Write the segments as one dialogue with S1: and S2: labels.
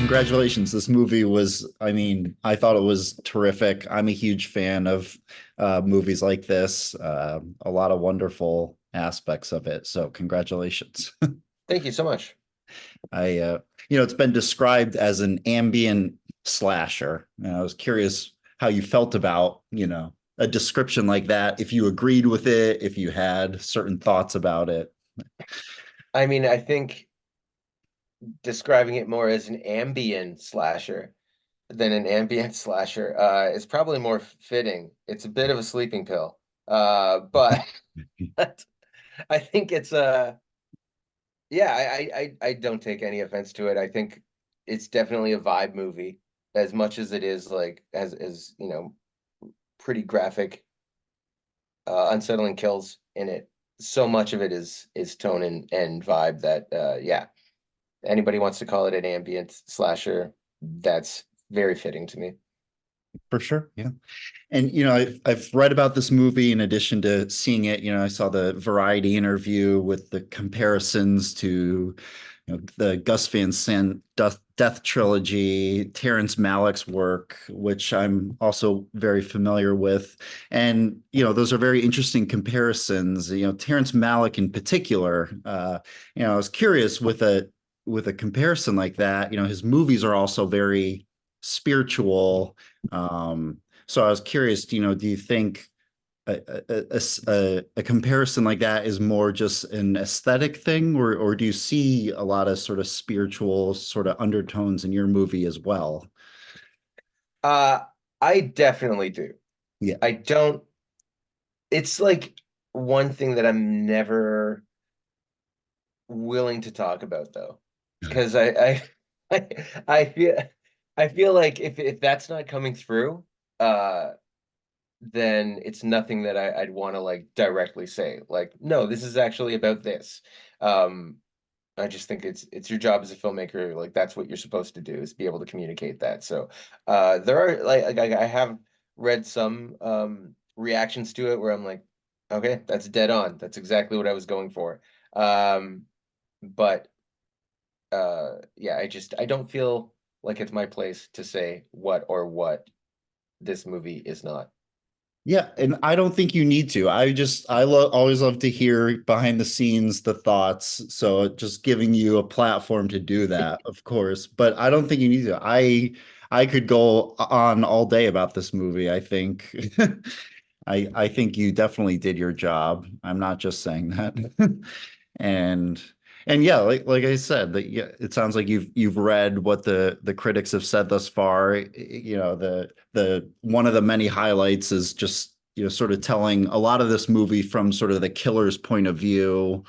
S1: congratulations. This movie was, I mean, I thought it was terrific. I'm a huge fan of movies like this, a lot of wonderful aspects of it. So, congratulations.
S2: Thank you so much.
S1: It's been described as an ambient slasher. And I was curious how you felt about, a description like that, if you agreed with it, if you had certain thoughts about it.
S2: I mean, I think describing it more as an ambient slasher than an ambient slasher is probably more fitting. It's a bit of a sleeping pill. But I think it's yeah, I don't take any offense to it. I think it's definitely a vibe movie as much as it is like as pretty graphic, unsettling kills in it. So much of it is tone and vibe that yeah, anybody wants to call it an ambient slasher, that's very fitting to me.
S1: For sure. Yeah. And I've read about this movie in addition to seeing it. I saw the Variety interview with the comparisons to the Gus Van Sant Death Trilogy, Terrence Malick's work, which I'm also very familiar with. And those are very interesting comparisons. Terrence Malick in particular. I was curious with a comparison like that. His movies are also very spiritual. So I was curious, do you think a comparison like that is more just an aesthetic thing, or do you see a lot of sort of spiritual sort of undertones in your movie as well?
S2: Uh, I definitely do.
S1: Yeah.
S2: I don't, it's like one thing that I'm never willing to talk about though, because I I feel I feel like if that's not coming through, uh, then it's nothing that I'd want to like directly say. Like, no, this is actually about this. Um, I just think it's your job as a filmmaker. Like that's what you're supposed to do is be able to communicate that. So there are like I have read some reactions to it where I'm like, okay, that's dead on. That's exactly what I was going for. Um, but yeah, I don't feel like it's my place to say what this movie is not.
S1: Yeah, and I don't think you need to. Always love to hear behind the scenes the thoughts. So just giving you a platform to do that, of course. But I don't think you need to. I could go on all day about this movie. I think I think you definitely did your job. I'm not just saying that. And and yeah, like I said, that yeah, it sounds like you've read what the critics have said thus far. The one of the many highlights is just sort of telling a lot of this movie from sort of the killer's point of view.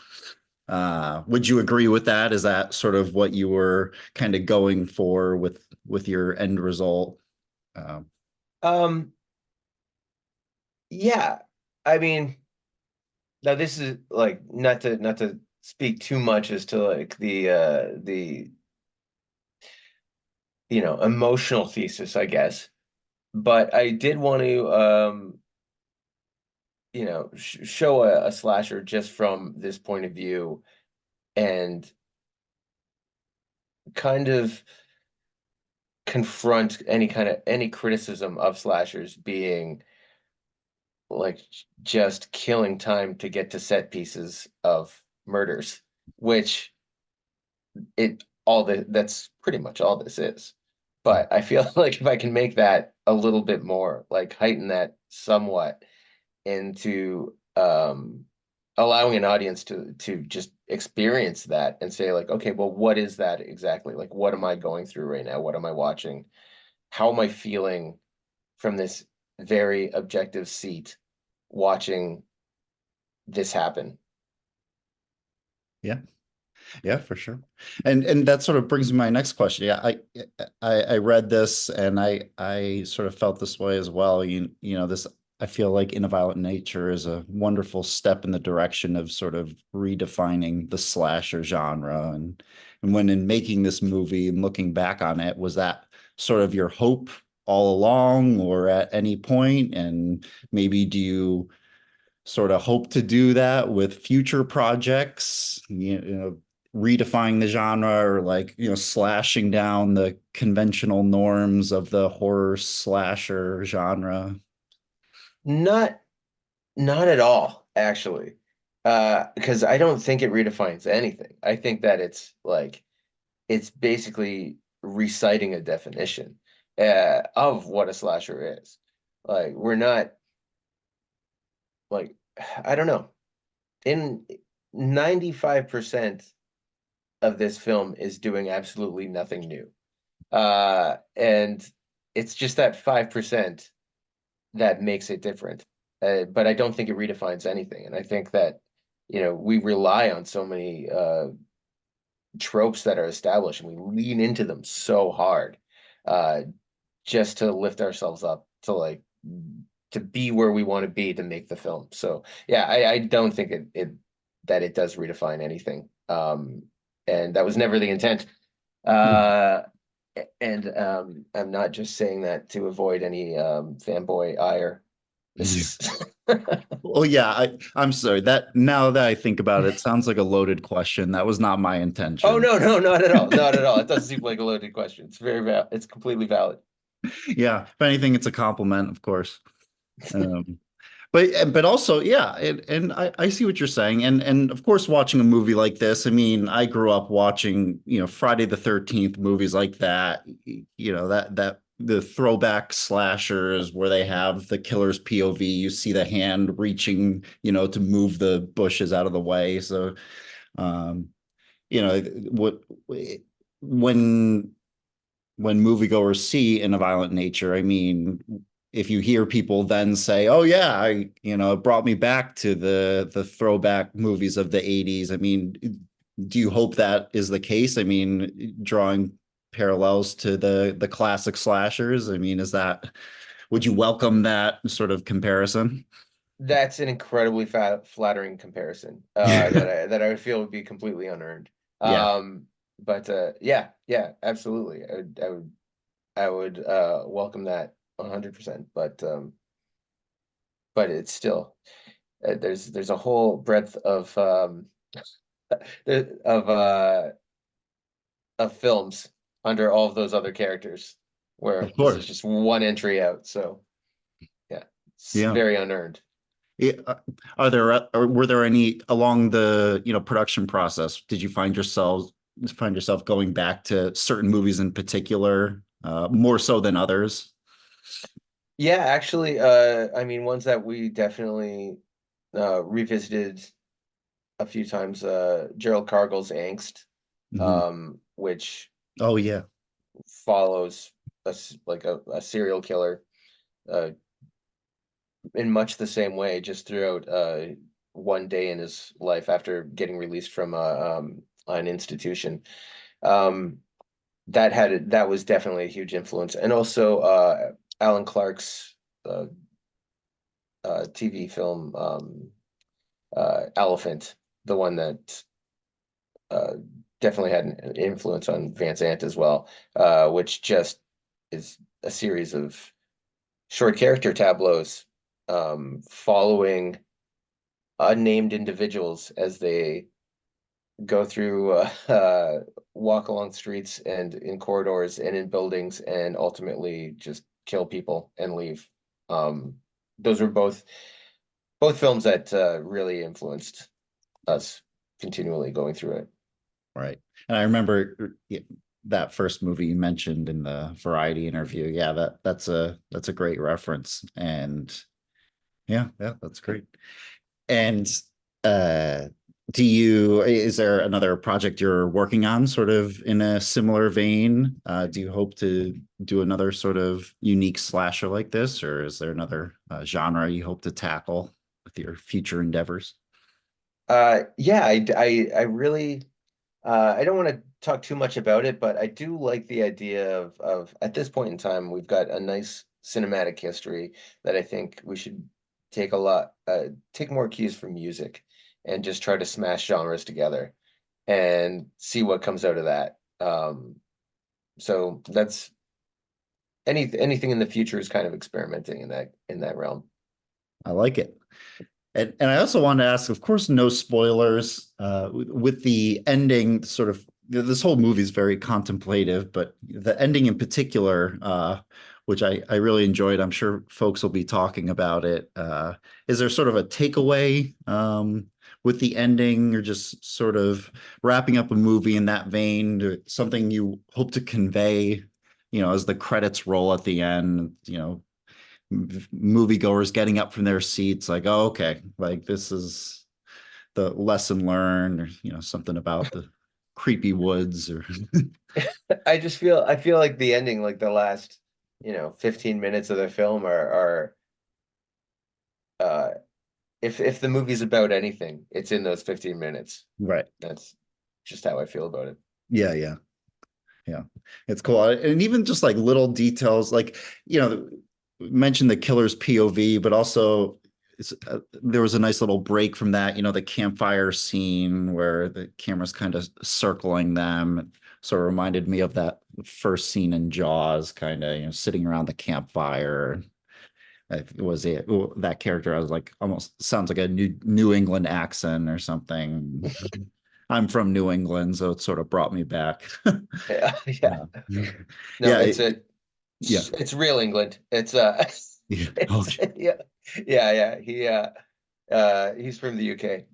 S1: Would you agree with that? Is that sort of what you were kind of going for with your end result? Um,
S2: Um, yeah, I mean, now this is like not to speak too much as to like the emotional thesis, I guess. But I did want to show a slasher just from this point of view and kind of confront any criticism of slashers being like just killing time to get to set pieces of murders, which that's pretty much all this is. But I feel like if I can make that a little bit more, like heighten that somewhat into allowing an audience to just experience that and say like, okay, well, what is that exactly? Like, what am I going through right now? What am I watching? How am I feeling from this very objective seat watching this happen?
S1: yeah. Yeah, for sure. And that sort of brings me to my next question. Yeah, I read this and I sort of felt this way as well. This I feel like In a Violent Nature is a wonderful step in the direction of sort of redefining the slasher genre. And when in making this movie and looking back on it, was that sort of your hope all along or at any point? And maybe do you sort of hope to do that with future projects? redefining the genre or like, slashing down the conventional norms of the horror slasher genre?
S2: Not not at all, actually. Because I don't think it redefines anything. I think that it's basically reciting a definition of what a slasher is. Like we're not like I don't know. In 95% of this film is doing absolutely nothing new. And it's just that 5% that makes it different. But I don't think it redefines anything. And I think that, we rely on so many tropes that are established and we lean into them so hard uh, just to lift ourselves up to be where we want to be to make the film. So yeah, I don't think that it does redefine anything. And that was never the intent. Uh, and I'm not just saying that to avoid any fanboy ire. This
S1: Yeah.
S2: is
S1: Well, yeah, I'm sorry. That now that I think about it, sounds like a loaded question. That was not my
S2: Oh
S1: intention.
S2: no, no, not at all. Not at all. It doesn't seem like a loaded question. It's very valid. It's completely valid.
S1: Yeah, if anything, it's a compliment, of course. Um, but also, yeah, and I see what you're saying, and of course, watching a movie like this. I mean, I grew up watching, Friday the 13th movies like that. That the throwback slashers where they have the killer's POV. You see the hand reaching, to move the bushes out of the way. So, um, what when moviegoers see in a violent nature, I mean, if you hear people then say, "Oh yeah, it brought me back to the throwback movies of the 80s." I mean, do you hope that is the case? I mean, drawing parallels to the classic slashers. I mean, would you welcome that sort of comparison?
S2: That's an incredibly flattering comparison that I would feel would be completely unearned.
S1: Yeah,
S2: But yeah, yeah, absolutely. I would welcome that 100%. But it's still there's a whole breadth of films under all of those other characters where
S1: of
S2: this is
S1: course.
S2: just one entry out. So yeah, it's
S1: Yeah.
S2: very unearned.
S1: Yeah, or were there any along the, production process? Did you find yourself going back to certain movies in particular, more so than others?
S2: Yeah, actually, I mean, ones that we definitely revisited a few times, Gerald Cargill's Angst,
S1: Mhm.
S2: which
S1: Oh yeah,
S2: follows a serial killer uh, in much the same way, just throughout one day in his life after getting released from an institution. Um, that was definitely a huge influence, and also Alan Clark's uh, TV film Elephant, the one that uh, definitely had an influence on Van Sant as well, which just is a series of short character tableaus following unnamed individuals as they go through walk along streets and in corridors and in buildings and ultimately just kill people and leave. Um, those were both films that really influenced us continually going through it.
S1: right. And I remember that first movie you mentioned in the Variety interview. Yeah, that's a great reference, and yeah, yeah, that's great. And uh, is there another project you're working on sort of in a similar vein? Do you hope to do another sort of unique slasher like this, or is there another genre you hope to tackle with your future endeavors?
S2: Yeah, I really I don't want to talk too much about it, but I do like the idea of at this point in time, we've got a nice cinematic history that I think we should take more cues from music and just try to smash genres together and see what comes out of that. So that's anything in the future is kind of experimenting in that realm.
S1: I like it. And I also want to ask, of course, no spoilers. With the ending, sort of this whole movie is very contemplative, but the ending in particular, which I really enjoyed, I'm sure folks will be talking about it. Is there sort of a takeaway with the ending, or just sort of wrapping up a movie in that vein, something you hope to convey, as the credits roll at the end, moviegoers getting up from their seats like, oh, okay, like this is the lesson learned, or something about the creepy woods, or
S2: I feel like the ending, like the last, 15 minutes of the film are if the movie's about anything, it's in those 15 minutes.
S1: right.
S2: That's just how I feel about it.
S1: Yeah, yeah, yeah. It's cool. And even just like little details, like, mentioned the killer's POV, but also there was a nice little break from that, the campfire scene where the camera's kind of circling them. It sort of reminded me of that first scene in Jaws, kind of, sitting around the campfire. It was that character. I was like, almost sounds like a New England accent or something. I'm from New England, so it sort of brought me back.
S2: Yeah, yeah.
S1: Yeah,
S2: No,
S1: yeah, yeah,
S2: it's real England. It's
S1: yeah.
S2: it's
S1: Okay,
S2: yeah. Yeah, yeah. He's from the UK.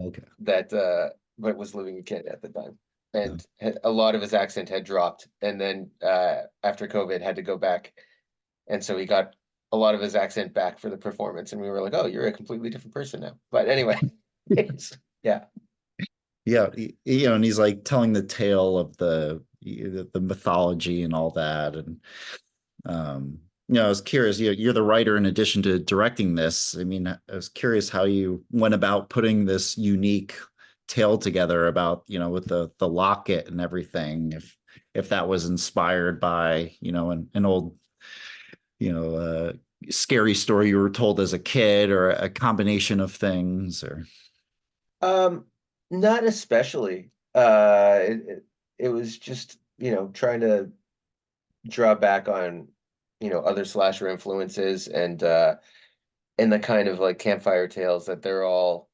S1: okay.
S2: That but was living in Canada at the time.
S1: Yeah.
S2: And a lot of his accent had dropped, and then after COVID had to go back. And so he got a lot of his accent back for the performance, and we were like, "Oh, you're a completely different person now." But anyway, yeah.
S1: Yeah, and he's like telling the tale of the mythology and all that, and I was curious. You're the writer in addition to directing this. I mean, I was curious how you went about putting this unique tale together about, with the locket and everything. If that was inspired by, an old, you know, uh, scary story you were told as a kid, or a combination of things, or
S2: Um, Not especially. It was just, trying to draw back on, other slasher influences and the kind of like campfire tales that they're all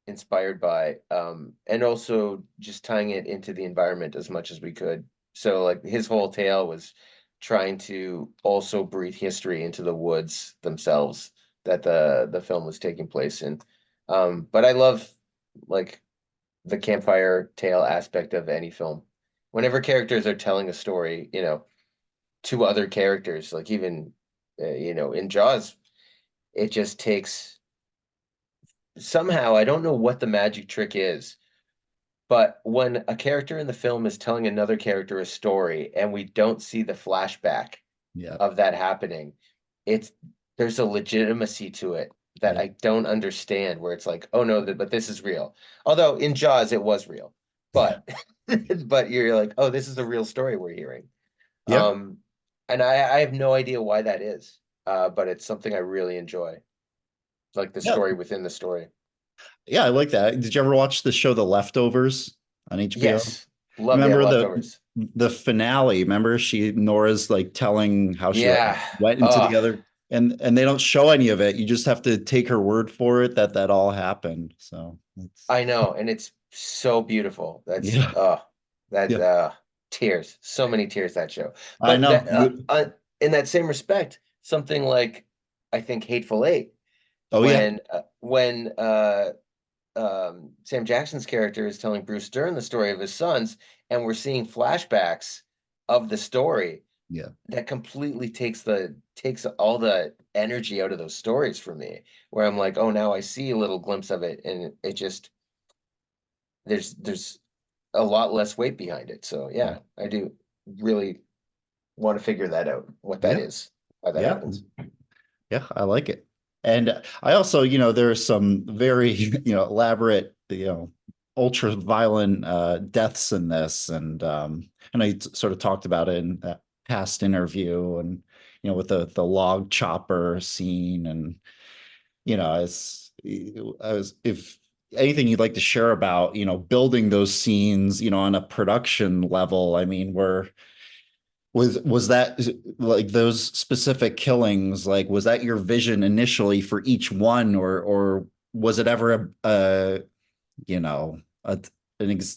S2: inspired by. And also just tying it into the environment as much as we could. So like his whole tale was trying to also breathe history into the woods themselves that the film was taking place in. But I love like the campfire tale aspect of any film. Whenever characters are telling a story, to other characters, like even in Jaws, it just takes somehow, I don't know what the magic trick is, but when a character in the film is telling another character a story and we don't see the flashback
S1: yeah,
S2: of that happening, it's there's a legitimacy to it that
S1: yeah,
S2: I don't understand, where it's like, oh no, but this is real. Although in Jaws it was real,
S1: yeah,
S2: but but you're like, oh, this is a real story we're hearing.
S1: yeah,
S2: Um, and I have no idea why that is, but it's something I really enjoy, like the
S1: yeah.
S2: story within the story.
S1: Yeah, I like that. Did you ever watch the show The Leftovers on HBO?
S2: Yes, love the
S1: Remember
S2: leftovers.
S1: the finale? Remember Nora's like telling how she like
S2: Yeah.
S1: went into the other, and they don't show any of it. You just have to take her word for it that that all happened. So it's
S2: I know, and it's so beautiful. That's
S1: yeah,
S2: that
S1: yeah.
S2: tears, so many tears that show.
S1: I
S2: But
S1: know.
S2: that in that same respect, something like I think Hateful Eight,
S1: Oh yeah,
S2: when Sam Jackson's character is telling Bruce Dern the story of his sons, and we're seeing flashbacks of the story
S1: yeah,
S2: that completely takes all the energy out of those stories for me. Where I'm like, oh, now I see a little glimpse of it, and it just there's a lot less weight behind it. So
S1: yeah,
S2: yeah, I do really want to figure that out, what that
S1: yeah,
S2: is, why that
S1: yeah.
S2: happens.
S1: Yeah, I like it. And I also, there are some very, elaborate, ultra violent deaths in this. And I sort of talked about it in that past interview, and, with the log chopper scene, and, it's I was if anything you'd like to share about, building those scenes, on a production level. I mean, Was that like those specific killings, like was that your vision initially for each one, or was it ever a you know, a,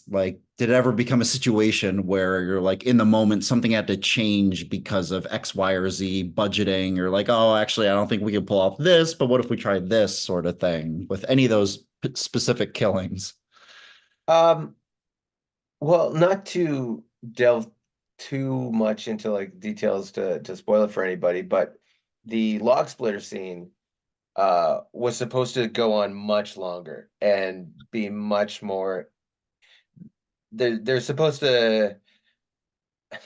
S1: like, did it ever become a situation where you're like in the moment something had to change because of X, Y, or Z budgeting, or like, oh, actually, I don't think we can pull off this, but what if we tried this sort of thing with any of those specific killings?
S2: Um, well, not to delve too much into like details to spoil it for anybody, but the log splitter scene was supposed to go on much longer and be much more. They're supposed to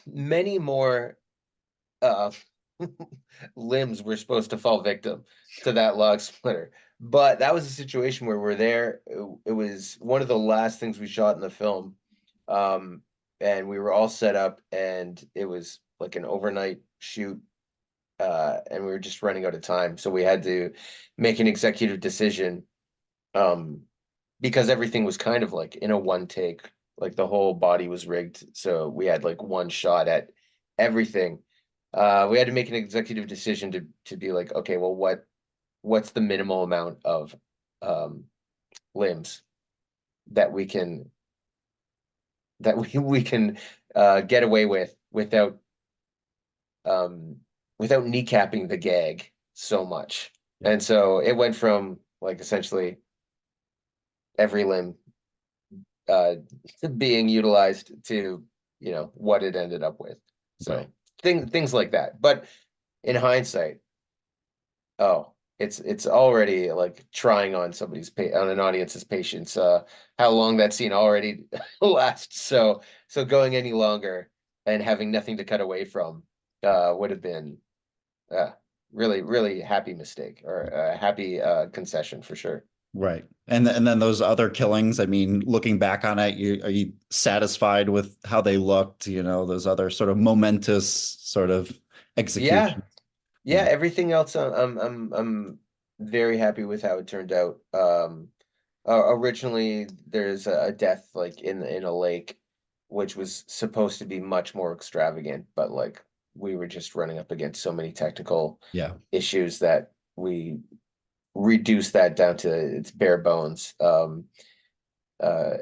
S2: many more uh limbs were supposed to fall victim to that log splitter. But that was a situation where we're there. It was one of the last things we shot in the film. Um, and we were all set up, and it was like an overnight shoot, and we were just running out of time. So we had to make an executive decision, um, because everything was kind of like in a one take, like the whole body was rigged. So we had like one shot at everything. We had to make an executive decision to be like, okay, well, what's the minimal amount of um, limbs that we can get away with um, without kneecapping the gag so much.
S1: Yeah.
S2: And so it went from like essentially every limb uh, being utilized to what it ended up with.
S1: Right.
S2: So things like that. But in hindsight, oh, it's already like trying on on an audience's patience. How long that scene already lasts. So going any longer and having nothing to cut away from would have been uh really really happy mistake or a happy concession for sure.
S1: Right. And then those other killings, I mean, looking back on it, are you satisfied with how they looked, those other sort of momentous sort of
S2: Yeah,
S1: executions?
S2: yeah.
S1: Yeah.
S2: Everything else, I'm very happy with how it turned out. Originally, there's a death like in a lake, which was supposed to be much more extravagant, but like we were just running up against so many technical
S1: Yeah.
S2: issues that we reduced that down to its bare bones. Uh,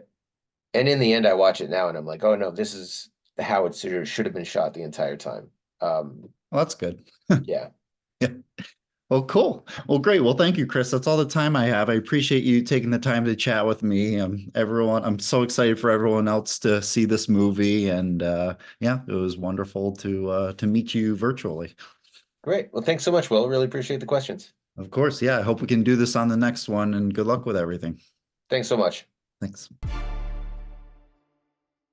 S2: and in the end, I watch it now and I'm like, oh no, this is how it should have been shot the entire time.
S1: Well, that's good.
S2: Yeah,
S1: Yeah. Well, cool. Well, great. Well, thank you, Chris. That's all the time I have. I appreciate you taking the time to chat with me. I'm so excited for everyone else to see this movie, and yeah, it was wonderful to meet you virtually.
S2: great. Well, thanks so much, Will. Really appreciate the questions.
S1: Of course, yeah. I hope we can do this on the next one, and good luck with everything.
S2: Thanks so much.
S1: Thanks.